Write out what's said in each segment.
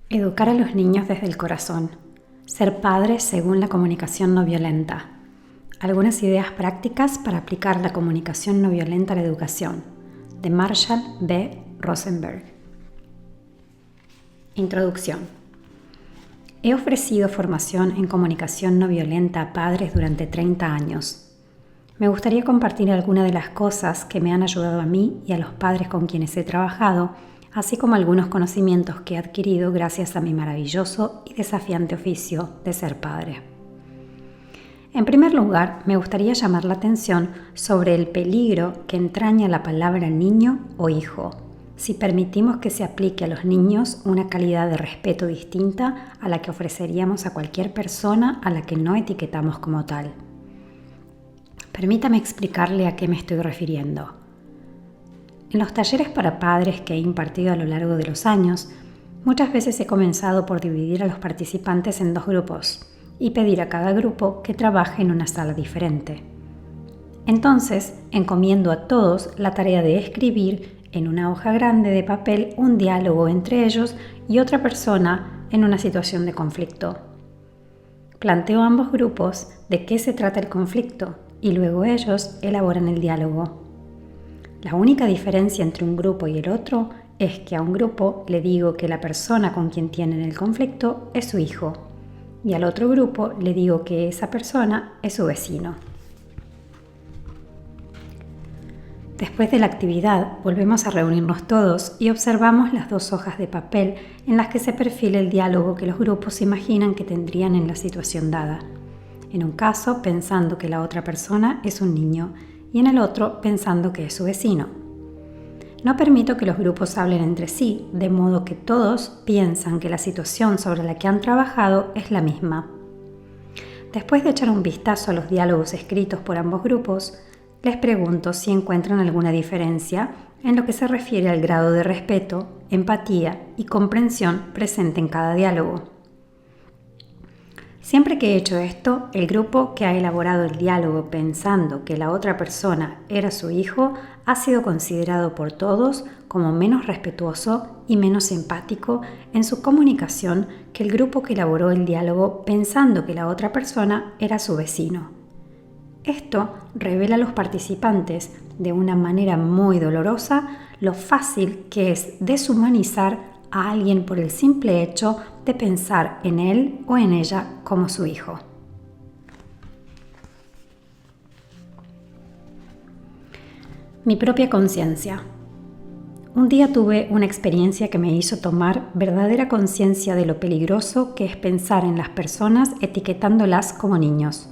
Educar a los niños desde el corazón. Ser padre según la comunicación no violenta. Algunas ideas prácticas para aplicar la comunicación no violenta a la educación. De Marshall B. Rosenberg. Introducción. He ofrecido formación en comunicación no violenta a padres durante 30 años. Me gustaría compartir algunas de las cosas que me han ayudado a mí y a los padres con quienes he trabajado, así como algunos conocimientos que he adquirido gracias a mi maravilloso y desafiante oficio de ser padre. En primer lugar, me gustaría llamar la atención sobre el peligro que entraña la palabra niño o hijo, si permitimos que se aplique a los niños una calidad de respeto distinta a la que ofreceríamos a cualquier persona a la que no etiquetamos como tal. Permítame explicarle a qué me estoy refiriendo. En los talleres para padres que he impartido a lo largo de los años, muchas veces he comenzado por dividir a los participantes en 2 grupos y pedir a cada grupo que trabaje en una sala diferente. Entonces, encomiendo a todos la tarea de escribir en una hoja grande de papel un diálogo entre ellos y otra persona en una situación de conflicto. Planteo a ambos grupos de qué se trata el conflicto y luego ellos elaboran el diálogo. La única diferencia entre un grupo y el otro es que a un grupo le digo que la persona con quien tienen el conflicto es su hijo y al otro grupo le digo que esa persona es su vecino. Después de la actividad volvemos a reunirnos todos y observamos las 2 hojas de papel en las que se perfila el diálogo que los grupos imaginan que tendrían en la situación dada. En un caso pensando que la otra persona es un niño y en el otro pensando que es su vecino. No permito que los grupos hablen entre sí, de modo que todos piensan que la situación sobre la que han trabajado es la misma. Después de echar un vistazo a los diálogos escritos por ambos grupos, les pregunto si encuentran alguna diferencia en lo que se refiere al grado de respeto, empatía y comprensión presente en cada diálogo. Siempre que he hecho esto, el grupo que ha elaborado el diálogo pensando que la otra persona era su hijo ha sido considerado por todos como menos respetuoso y menos empático en su comunicación que el grupo que elaboró el diálogo pensando que la otra persona era su vecino. Esto revela a los participantes de una manera muy dolorosa lo fácil que es deshumanizar a alguien por el simple hecho de pensar en él o en ella como su hijo. Mi propia conciencia. Un día tuve una experiencia que me hizo tomar verdadera conciencia de lo peligroso que es pensar en las personas etiquetándolas como niños.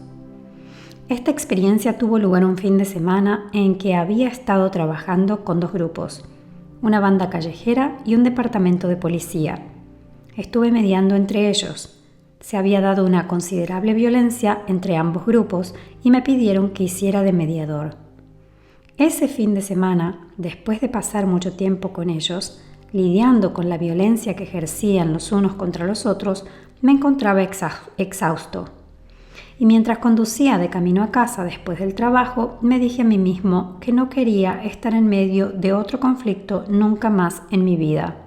Esta experiencia tuvo lugar un fin de semana en que había estado trabajando con 2 grupos, una banda callejera y un departamento de policía. Estuve mediando entre ellos. Se había dado una considerable violencia entre ambos grupos y me pidieron que hiciera de mediador. Ese fin de semana, después de pasar mucho tiempo con ellos, lidiando con la violencia que ejercían los unos contra los otros, me encontraba exhausto. Y mientras conducía de camino a casa después del trabajo, me dije a mí mismo que no quería estar en medio de otro conflicto nunca más en mi vida.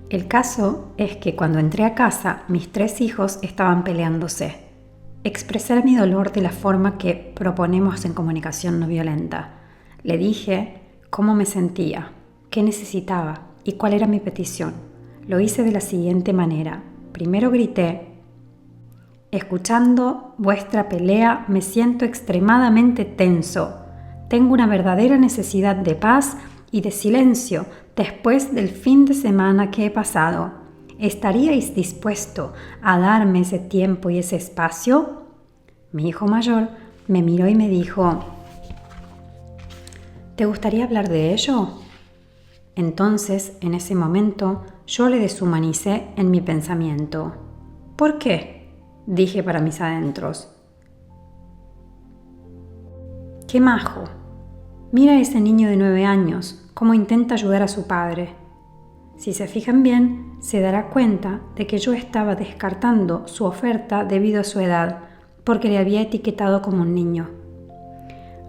El caso es que cuando entré a casa, mis 3 hijos estaban peleándose. Expresé mi dolor de la forma que proponemos en comunicación no violenta. Le dije cómo me sentía, qué necesitaba y cuál era mi petición. Lo hice de la siguiente manera. Primero grité: escuchando vuestra pelea me siento extremadamente tenso. Tengo una verdadera necesidad de paz y de silencio después del fin de semana que he pasado. ¿Estaríais dispuesto a darme ese tiempo y ese espacio? Mi hijo mayor me miró y me dijo: ¿te gustaría hablar de ello? Entonces, en ese momento, yo le deshumanicé en mi pensamiento. ¿Por qué?, dije para mis adentros. ¡Qué majo! Mira a ese niño de 9 años, cómo intenta ayudar a su padre. Si se fijan bien, se dará cuenta de que yo estaba descartando su oferta debido a su edad, porque le había etiquetado como un niño.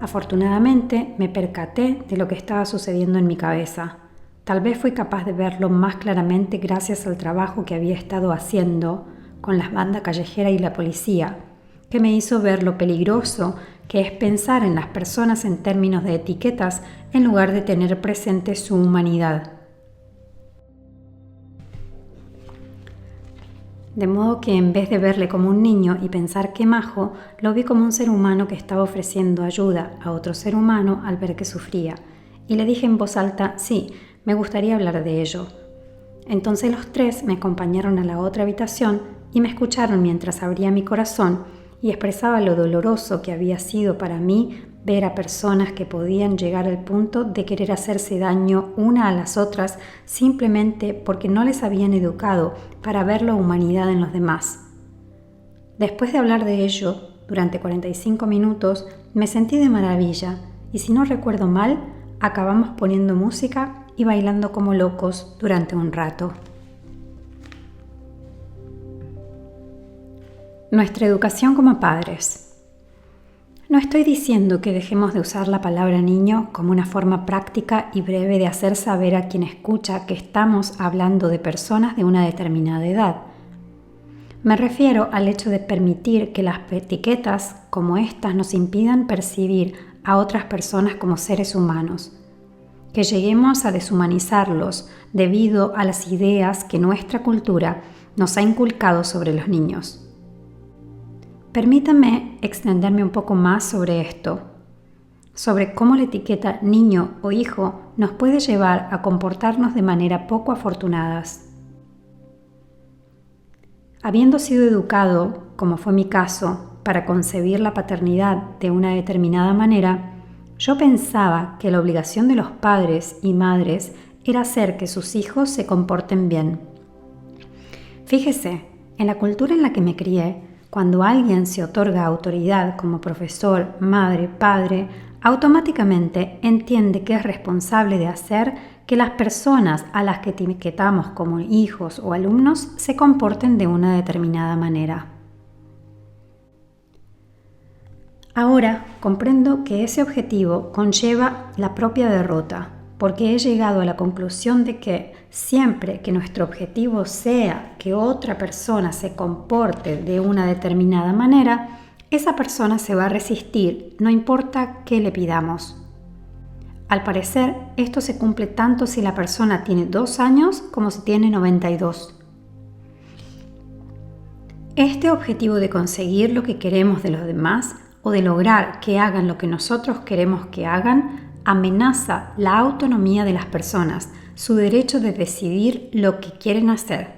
Afortunadamente, me percaté de lo que estaba sucediendo en mi cabeza. Tal vez fui capaz de verlo más claramente gracias al trabajo que había estado haciendo con la banda callejera y la policía, que me hizo ver lo peligroso que es pensar en las personas en términos de etiquetas en lugar de tener presente su humanidad. De modo que en vez de verle como un niño y pensar qué majo, lo vi como un ser humano que estaba ofreciendo ayuda a otro ser humano al ver que sufría. Y le dije en voz alta, sí, me gustaría hablar de ello. Entonces los tres me acompañaron a la otra habitación y me escucharon mientras abría mi corazón y expresaba lo doloroso que había sido para mí ver a personas que podían llegar al punto de querer hacerse daño una a las otras simplemente porque no les habían educado para ver la humanidad en los demás. Después de hablar de ello, durante 45 minutos, me sentí de maravilla y si no recuerdo mal, acabamos poniendo música y bailando como locos durante un rato. Nuestra educación como padres. No estoy diciendo que dejemos de usar la palabra niño como una forma práctica y breve de hacer saber a quien escucha que estamos hablando de personas de una determinada edad. Me refiero al hecho de permitir que las etiquetas como estas nos impidan percibir a otras personas como seres humanos, que lleguemos a deshumanizarlos debido a las ideas que nuestra cultura nos ha inculcado sobre los niños. Permítanme extenderme un poco más sobre esto, sobre cómo la etiqueta niño o hijo nos puede llevar a comportarnos de manera poco afortunadas. Habiendo sido educado, como fue mi caso, para concebir la paternidad de una determinada manera, yo pensaba que la obligación de los padres y madres era hacer que sus hijos se comporten bien. Fíjese, en la cultura en la que me crié, cuando alguien se otorga autoridad como profesor, madre, padre, automáticamente entiende que es responsable de hacer que las personas a las que etiquetamos como hijos o alumnos se comporten de una determinada manera. Ahora comprendo que ese objetivo conlleva la propia derrota, porque he llegado a la conclusión de que siempre que nuestro objetivo sea que otra persona se comporte de una determinada manera, esa persona se va a resistir, no importa qué le pidamos. Al parecer, esto se cumple tanto si la persona tiene 2 años como si tiene 92. Este objetivo de conseguir lo que queremos de los demás o de lograr que hagan lo que nosotros queremos que hagan amenaza la autonomía de las personas, su derecho de decidir lo que quieren hacer.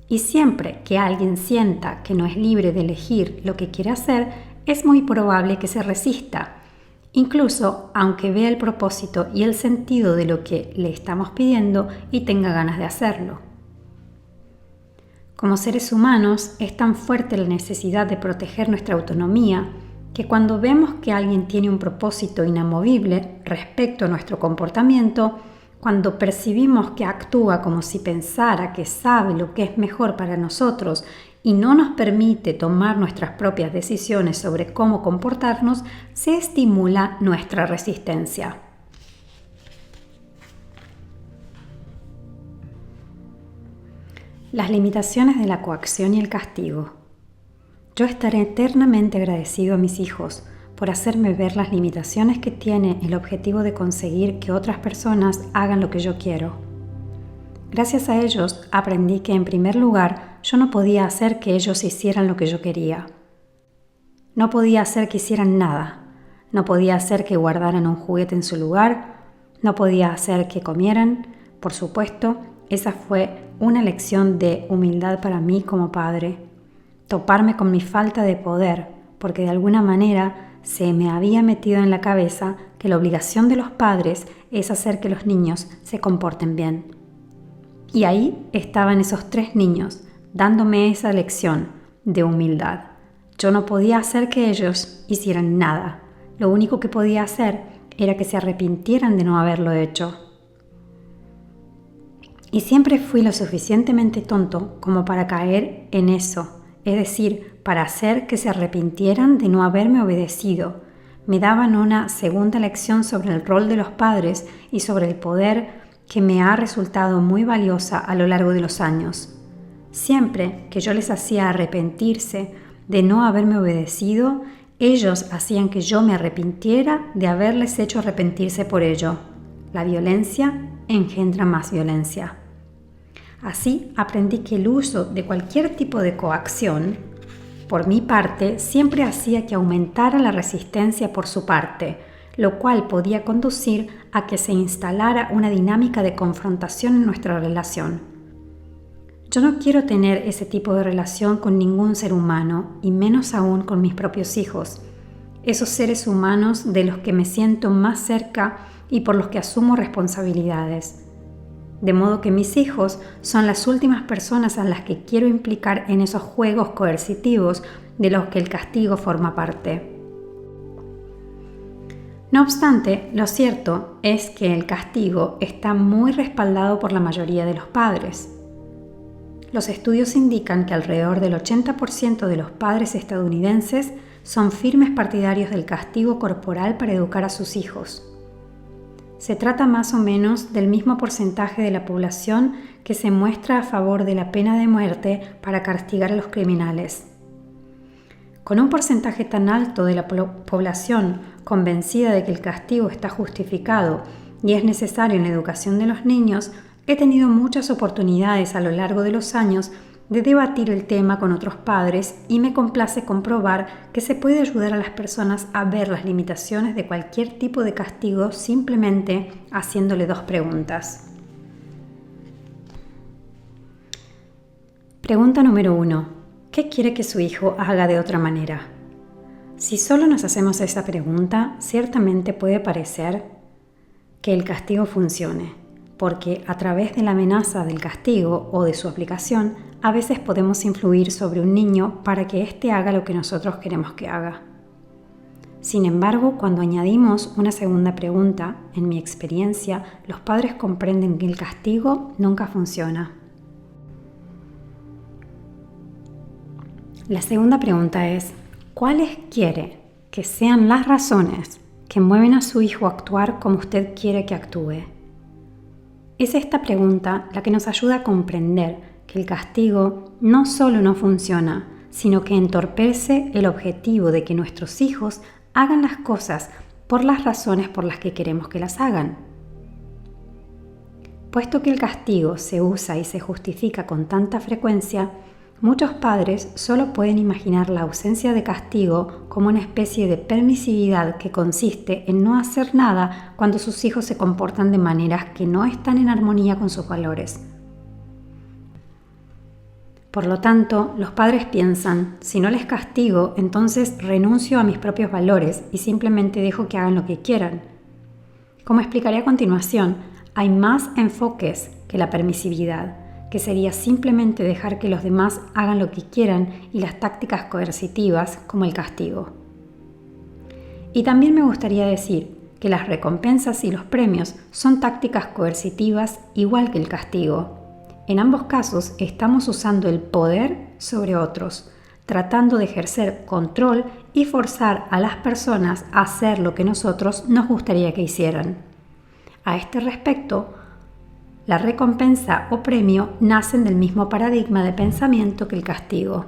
Y siempre que alguien sienta que no es libre de elegir lo que quiere hacer, es muy probable que se resista, incluso aunque vea el propósito y el sentido de lo que le estamos pidiendo y tenga ganas de hacerlo. Como seres humanos, es tan fuerte la necesidad de proteger nuestra autonomía que cuando vemos que alguien tiene un propósito inamovible respecto a nuestro comportamiento, cuando percibimos que actúa como si pensara que sabe lo que es mejor para nosotros y no nos permite tomar nuestras propias decisiones sobre cómo comportarnos, se estimula nuestra resistencia. Las limitaciones de la coacción y el castigo. Yo estaré eternamente agradecido a mis hijos por hacerme ver las limitaciones que tiene el objetivo de conseguir que otras personas hagan lo que yo quiero. Gracias a ellos aprendí que en primer lugar yo no podía hacer que ellos hicieran lo que yo quería. No podía hacer que hicieran nada. No podía hacer que guardaran un juguete en su lugar. No podía hacer que comieran. Por supuesto, esa fue una lección de humildad para mí como padre. Toparme con mi falta de poder, porque de alguna manera se me había metido en la cabeza que la obligación de los padres es hacer que los niños se comporten bien. Y ahí estaban esos 3 niños, dándome esa lección de humildad. Yo no podía hacer que ellos hicieran nada. Lo único que podía hacer era que se arrepintieran de no haberlo hecho. Y siempre fui lo suficientemente tonto como para caer en eso. Es decir, para hacer que se arrepintieran de no haberme obedecido. Me daban una segunda lección sobre el rol de los padres y sobre el poder que me ha resultado muy valiosa a lo largo de los años. Siempre que yo les hacía arrepentirse de no haberme obedecido, ellos hacían que yo me arrepintiera de haberles hecho arrepentirse por ello. La violencia engendra más violencia. Así aprendí que el uso de cualquier tipo de coacción, por mi parte, siempre hacía que aumentara la resistencia por su parte, lo cual podía conducir a que se instalara una dinámica de confrontación en nuestra relación. Yo no quiero tener ese tipo de relación con ningún ser humano, y menos aún con mis propios hijos, esos seres humanos de los que me siento más cerca y por los que asumo responsabilidades. De modo que mis hijos son las últimas personas a las que quiero implicar en esos juegos coercitivos de los que el castigo forma parte. No obstante, lo cierto es que el castigo está muy respaldado por la mayoría de los padres. Los estudios indican que alrededor del 80% de los padres estadounidenses son firmes partidarios del castigo corporal para educar a sus hijos. Se trata más o menos del mismo porcentaje de la población que se muestra a favor de la pena de muerte para castigar a los criminales. Con un porcentaje tan alto de la población convencida de que el castigo está justificado y es necesario en la educación de los niños, he tenido muchas oportunidades a lo largo de los años de debatir el tema con otros padres y me complace comprobar que se puede ayudar a las personas a ver las limitaciones de cualquier tipo de castigo simplemente haciéndole 2 preguntas. Pregunta número 1. ¿Qué quiere que su hijo haga de otra manera? Si solo nos hacemos esa pregunta, ciertamente puede parecer que el castigo funcione, porque a través de la amenaza del castigo o de su aplicación, a veces podemos influir sobre un niño para que éste haga lo que nosotros queremos que haga. Sin embargo, cuando añadimos una segunda pregunta, en mi experiencia, los padres comprenden que el castigo nunca funciona. La segunda pregunta es, ¿cuáles quiere que sean las razones que mueven a su hijo a actuar como usted quiere que actúe? Es esta pregunta la que nos ayuda a comprender que el castigo no solo no funciona, sino que entorpece el objetivo de que nuestros hijos hagan las cosas por las razones por las que queremos que las hagan. Puesto que el castigo se usa y se justifica con tanta frecuencia, muchos padres solo pueden imaginar la ausencia de castigo como una especie de permisividad que consiste en no hacer nada cuando sus hijos se comportan de maneras que no están en armonía con sus valores. Por lo tanto, los padres piensan, si no les castigo, entonces renuncio a mis propios valores y simplemente dejo que hagan lo que quieran. Como explicaré a continuación, hay más enfoques que la permisividad, que sería simplemente dejar que los demás hagan lo que quieran, y las tácticas coercitivas como el castigo. Y también me gustaría decir que las recompensas y los premios son tácticas coercitivas igual que el castigo. En ambos casos estamos usando el poder sobre otros, tratando de ejercer control y forzar a las personas a hacer lo que nosotros nos gustaría que hicieran. A este respecto, la recompensa o premio nacen del mismo paradigma de pensamiento que el castigo.